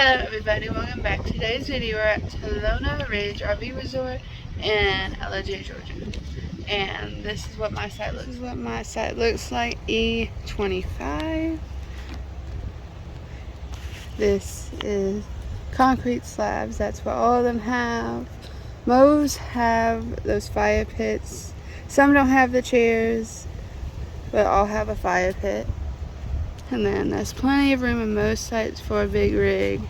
Hello everybody, welcome back. Today's video we're at Talona Ridge RV Resort in LJ, Georgia. And this is what my site looks like. E25. This is concrete slabs. That's what all of them have. Most have those fire pits. Some don't have the chairs, but all have a fire pit. And then there's plenty of room in most sites for a big rig.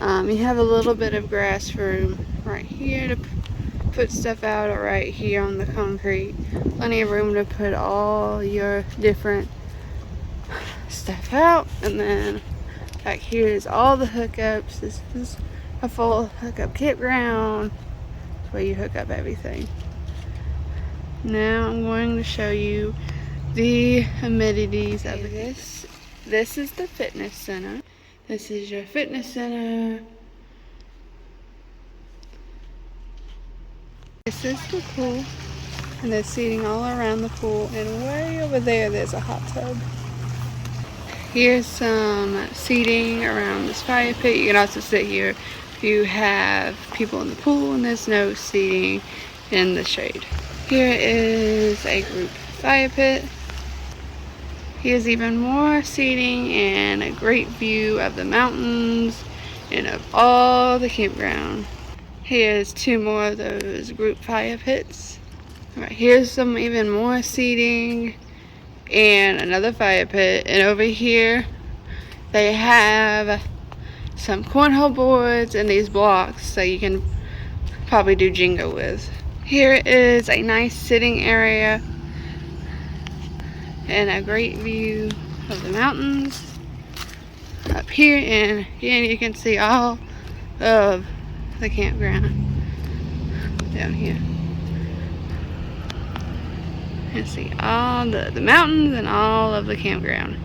You have a little bit of grass room right here to put stuff out, or right here on the concrete. Plenty of room to put all your different stuff out. And then back here is all the hookups. This is a full hookup campground. That's where you hook up everything. Now I'm going to show you the amenities of this. This is the fitness center. This is your fitness center. This is the pool. And there's seating all around the pool. And way over there, there's a hot tub. Here's some seating around this fire pit. You can also sit here if you have people in the pool, and there's no seating in the shade. Here is a group fire pit. Here's even more seating and a great view of the mountains and of all the campground. Here's two more of those group fire pits. All right, here's some even more seating and another fire pit. And over here, they have some cornhole boards and these blocks so you can probably do Jenga with. Here is a nice sitting area and a great view of the mountains up here, and again you can see all of the campground down here. You can see all the mountains and all of the campground.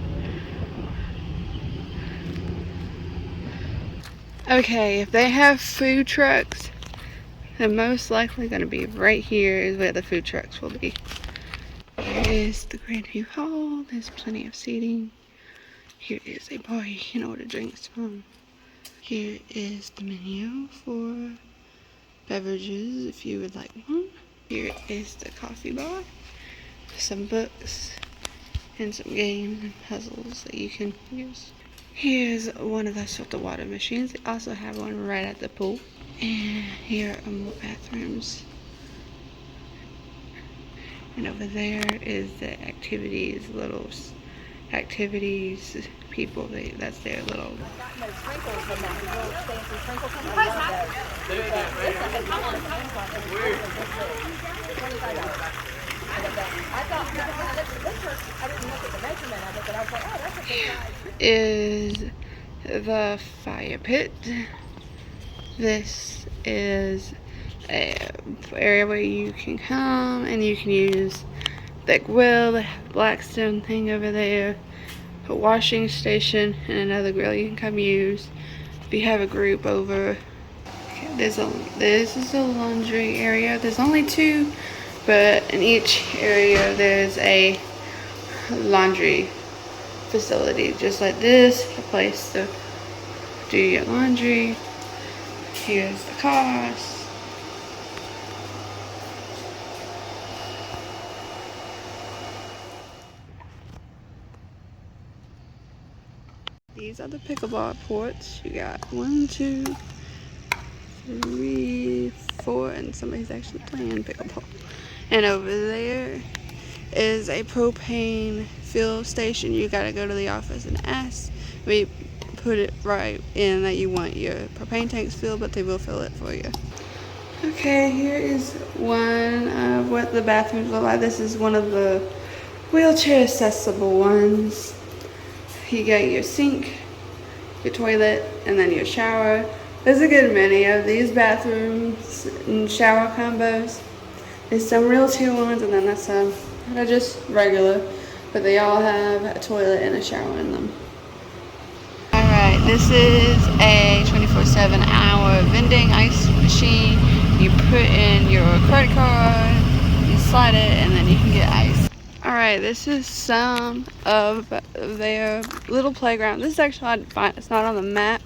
Okay, if they have food trucks, then most likely going to be right here is where the food trucks will be. Here is the Grand View Hall. There's plenty of seating. Here is a bar you can order drinks from. Here is the menu for beverages if you would like one. Here is the coffee bar, some books, and some games and puzzles that you can use. Here's one of the salted water machines. They also have one right at the pool. And here are more bathrooms. And over there is the activities, little activities people. That's their little. Is the fire pit. This is an area where you can come and you can use the grill, the Blackstone thing over there, a washing station, and another grill you can come use if you have a group over. Okay, this is a laundry area. There's only two, but in each area there's a laundry facility just like this, a place to do your laundry. Here's the cars. These are the pickleball courts. You got 1, 2, 3, 4, and somebody's actually playing pickleball. And over there is a propane fill station. You gotta go to the office and ask. We put it right in that you want your propane tanks filled, but they will fill it for you. Okay, here is one of what the bathrooms look like. This is one of the wheelchair accessible ones. You got your sink, your toilet, and then your shower. There's a good many of these bathrooms and shower combos. There's some wheelchair ones, and then there's some that are just regular, but they all have a toilet and a shower in them. Alright, this is a 24/7 hour vending ice machine. You put in your credit card, you slide it, and then you can get ice. Alright, this is some of their little playground. This is actually hard to find. It's not on the map.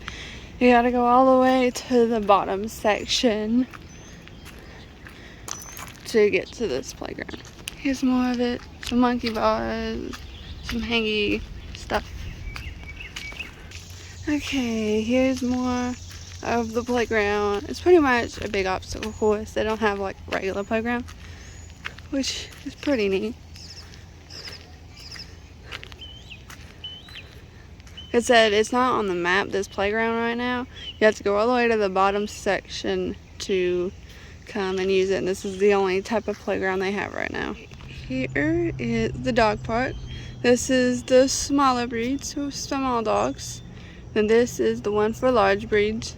You gotta go all the way to the bottom section to get to this playground. Here's more of it. Some monkey bars, some hangy stuff. Okay, here's more of the playground. It's pretty much a big obstacle course. They don't have like regular playground, which is pretty neat. It said it's not on the map, this playground right now. You have to go all the way to the bottom section to come and use it. And this is the only type of playground they have right now. Here is the dog park. This is the smaller breeds, so small dogs. And this is the one for large breeds.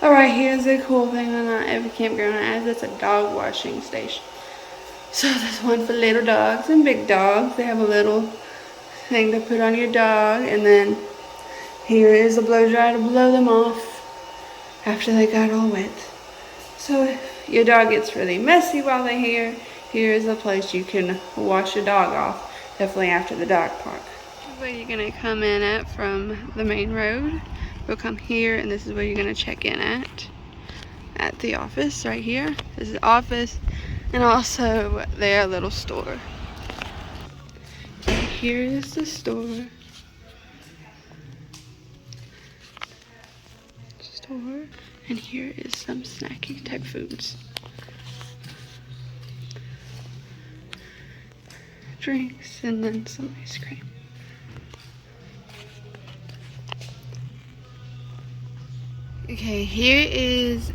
Alright, here's the cool thing on every campground has. It's a dog washing station. So there's one for little dogs and big dogs. They have a little thing to put on your dog, and then here is a blow dryer to blow them off after they got all wet. So if your dog gets really messy while they're here, here is a place you can wash your dog off, definitely after the dog park. This is where you're gonna come in at from the main road. We'll come here, and this is where you're gonna check in at the office right here. This is the office, and also their little store. And here is the store. And here is some snacky type foods. Drinks, and then some ice cream. Okay, here is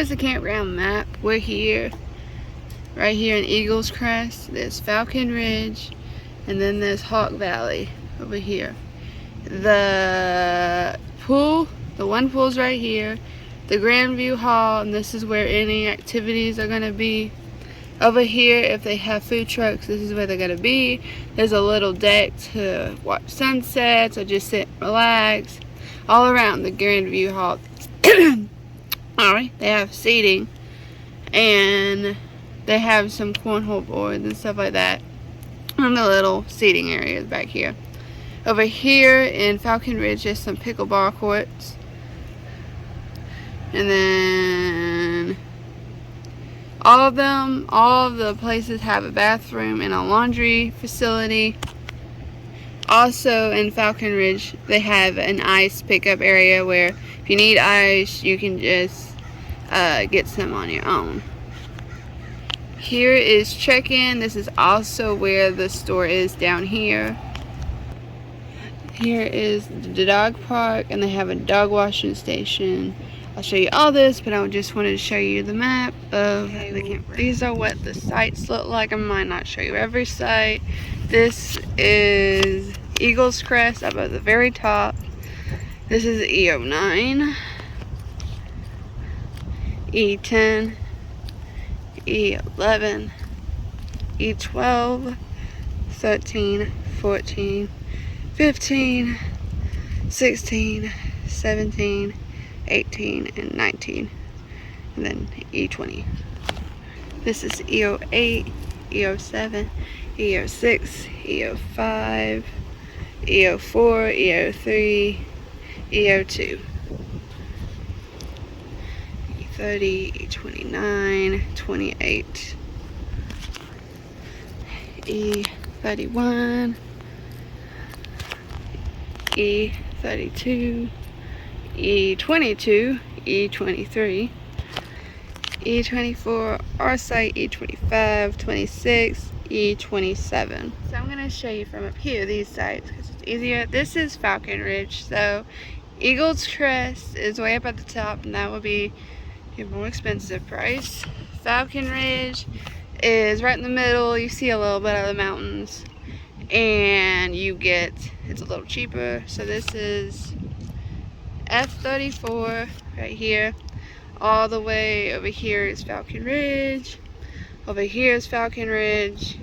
the campground map. We're here, right here in Eagles Crest. There's Falcon Ridge, and then there's Hawk Valley over here. The one pool's right here. The Grandview Hall, and this is where any activities are gonna be. Over here, if they have food trucks, this is where they're gonna be. There's a little deck to watch sunsets or just sit and relax. All around the Grandview Hall. Alright, they have seating, and they have some cornhole boards and stuff like that on the little seating areas back here. Over here in Falcon Ridge, there's some pickleball courts. And then all of the places have a bathroom and a laundry facility. Also in Falcon Ridge, they have an ice pickup area where if you need ice, you can just get some on your own. Here is check-in. This is also where the store is down here. Here is the dog park, and they have a dog washing station. I'll show you all this, but I just wanted to show you the map of the campground. These are what the sites look like. I might not show you every site. This is Eagles Crest up at the very top. This is E09, E10, E11, E12, 13, 14, 15, 16, 17, 18, and 19, and then E20. This is E08, E07, E06, E05, E04, E03, E02, E30, E29, 28, E31, E32, E22, E23, E24, our site, E25, 26, E27. So I'm going to show you from up here these sites because it's easier. This is Falcon Ridge, so Eagles Crest is way up at the top, and that will be your more expensive price. Falcon Ridge is right in the middle. You see a little bit of the mountains, and it's a little cheaper. So this is F34 right here. All the way over here is Falcon Ridge. Over here is Falcon Ridge.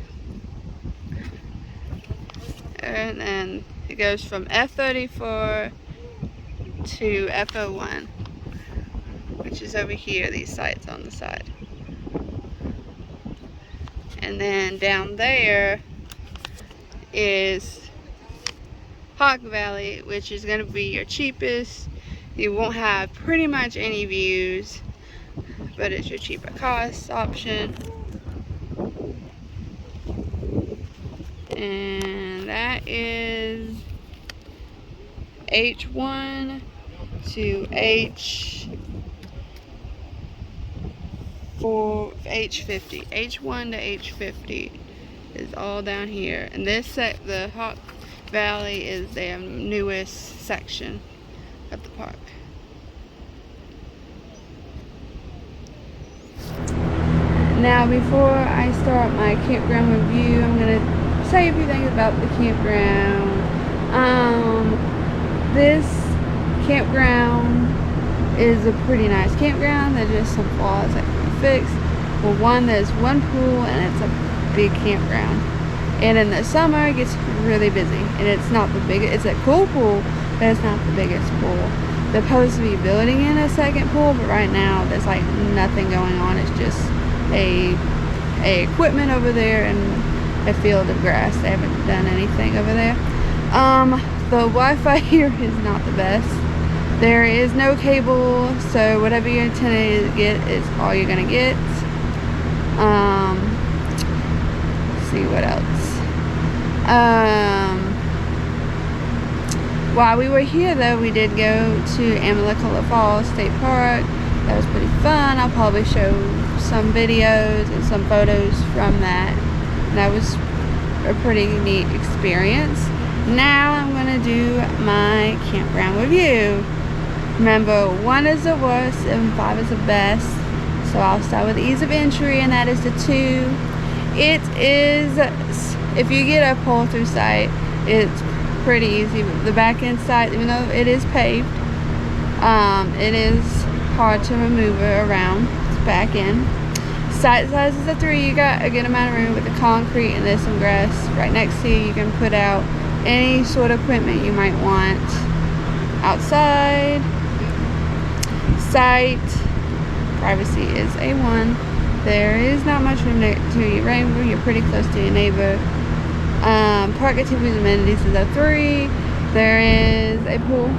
And then it goes from F34 to F01, which is over here, these sites on the side. And then down there is Hawk Valley, which is going to be your cheapest. You won't have pretty much any views, but it's your cheaper cost option. And that is H1 to H4, H50. H1 to H50 is all down here. And this the Hawk Valley is their newest section of the park. Now, before I start my campground review, I'm going to say a few things about the campground. This campground is a pretty nice campground. There's just some flaws that can be fixed. Well, one, there's one pool and it's a big campground. And in the summer, it gets really busy. And it's not the biggest, it's a cool pool, but it's not the biggest pool. They're supposed to be building in a second pool, but right now there's like nothing going on. It's just a equipment over there and a field of grass. They haven't done anything over there. The Wi-Fi here is not the best. There is no cable, so whatever your antenna to get is all you're gonna get. Let's see what else. While we were here though, we did go to Amalacola Falls State Park. That was pretty fun. I'll probably show some videos and some photos from that. That was a pretty neat experience. Now I'm going to do my campground review. Remember, 1 is the worst and 5 is the best. So I'll start with ease of entry, and that is the 2. It is, if you get a pull-through site, it's pretty easy. The back end site, even though it is paved, it is hard to remove it around. It's back end. Site size is a 3. You got a good amount of room with the concrete, and there's some grass right next to you. You can put out any sort of equipment you might want outside. Site privacy is a 1. There is not much room to your neighbor. You're pretty close to your neighbor. Park activities and amenities is a 3. There is a pool,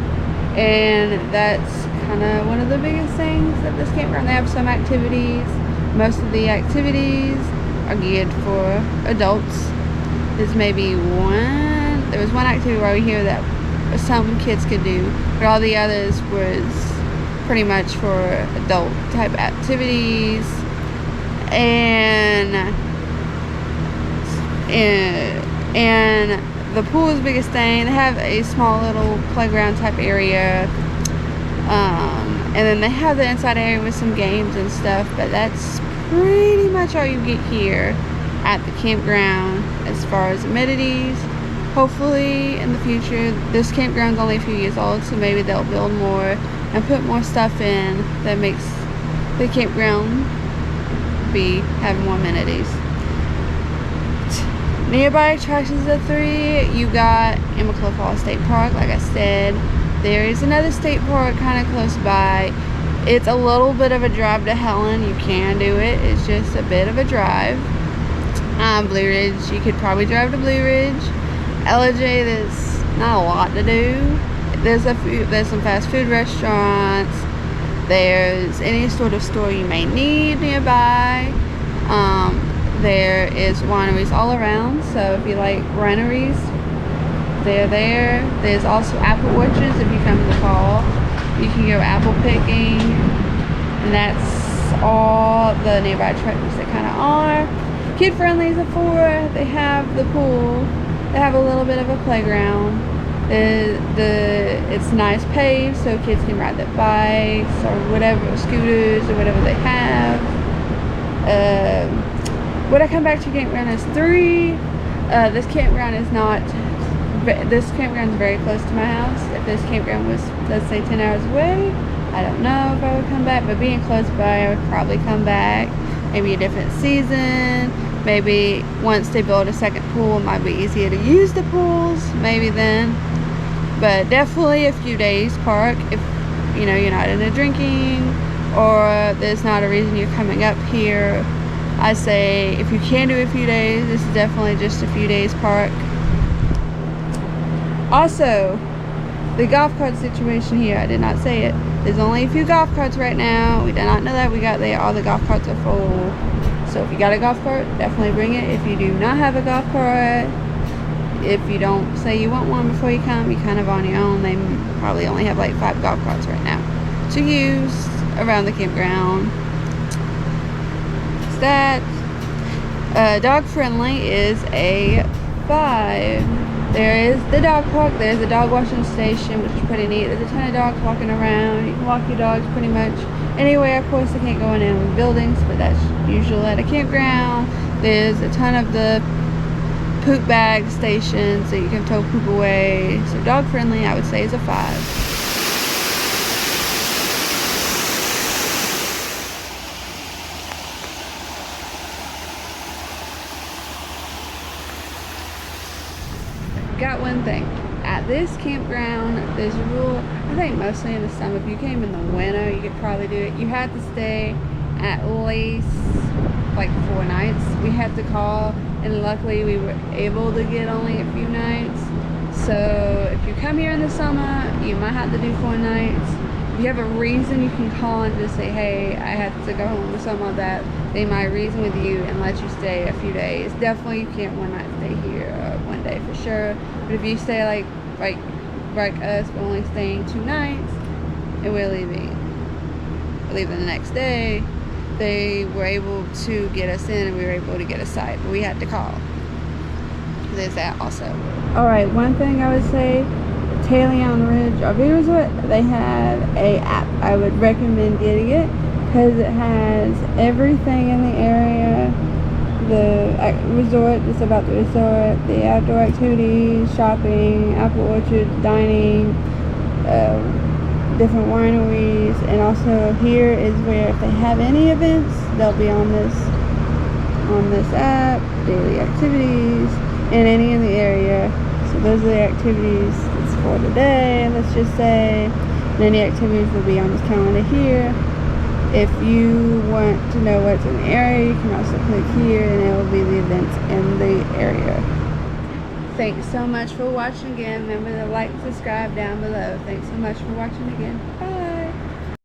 and that's kind of one of the biggest things at this campground. They have some activities. Most of the activities are geared for adults. There's maybe there was one activity right here that some kids could do, but all the others was pretty much for adult type activities. And the pool is the biggest thing. They have a small little playground type area, and then they have the inside area with some games and stuff, but that's pretty much all you get here at the campground as far as amenities. Hopefully in the future, this campground's only a few years old, so maybe they'll build more and put more stuff in that makes the campground have more amenities. Nearby attractions are 3. You got Amalacola Falls State Park, like I said. There is another state park kind of close by. It's a little bit of a drive to Helen. You can do it. It's just a bit of a drive. Blue Ridge, you could probably drive to Blue Ridge. LJ, there's not a lot to do. There's some fast food restaurants. There's any sort of store you may need nearby. There is wineries all around, so if you like wineries, they're there. There's also apple orchards if you come in the fall. You can go apple picking, and that's all the nearby attractions that kind of are. Kid friendly is a 4. They have the pool. They have a little bit of a playground. It's nice paved, so kids can ride their bikes or whatever, scooters or whatever they have. When I come back to campground is 3. This campground is not. This campground is very close to my house. If this campground was, let's say, 10 hours away, I don't know if I would come back. But being close by, I would probably come back. Maybe a different season. Maybe once they build a second pool, it might be easier to use the pools. Maybe then. But definitely a few days park if you're not into drinking or there's not a reason you're coming up here. I say if you can do a few days, this is definitely just a few days park. Also, the golf cart situation here, I did not say it. There's only a few golf carts right now. We did not know that. We got there, all the golf carts are full. So if you got a golf cart, definitely bring it. If you do not have a golf cart, if you don't say you want one before you come, you're kind of on your own. They probably only have like 5 golf carts right now to use around the campground. It's that. Dog friendly is a 5. There is the dog park. There's a dog washing station, which is pretty neat. There's a ton of dogs walking around. You can walk your dogs pretty much anywhere. Of course, they can't go in any buildings, but that's usually at a campground. There's a ton of the poop bag stations so you can tow poop away. So dog friendly, I would say, is a 5. Got one thing. At this campground, there's a rule, I think mostly in the summer. If you came in the winter, you could probably do it. You had to stay at least like 4 nights. We had to call, and luckily we were able to get only a few nights. So if you come here in the summer, you might have to do 4 nights. If you have a reason, you can call and just say, hey, I have to go home or something like that. They might reason with you and let you stay a few days. Definitely you can't one night stay here, 1 day for sure. But if you stay like us, we're only staying 2 nights and we're leaving the next day, they were able to get us in and we were able to get a site, but we had to call. There's that also. Alright, one thing I would say, Talona Ridge RV Resort, they have a app. I would recommend getting it because it has everything in the area. The resort, just about the resort, the outdoor activities, shopping, apple orchard, dining, different wineries, and also here is where if they have any events, they'll be on this app, daily activities, and any in the area. So those are the activities it's for today, let's just say, and any activities will be on this calendar here. If you want to know what's in the area, you can also click here and it will be the events in the area. Thanks so much for watching again. Remember to like, subscribe down below. Thanks so much for watching again. Bye.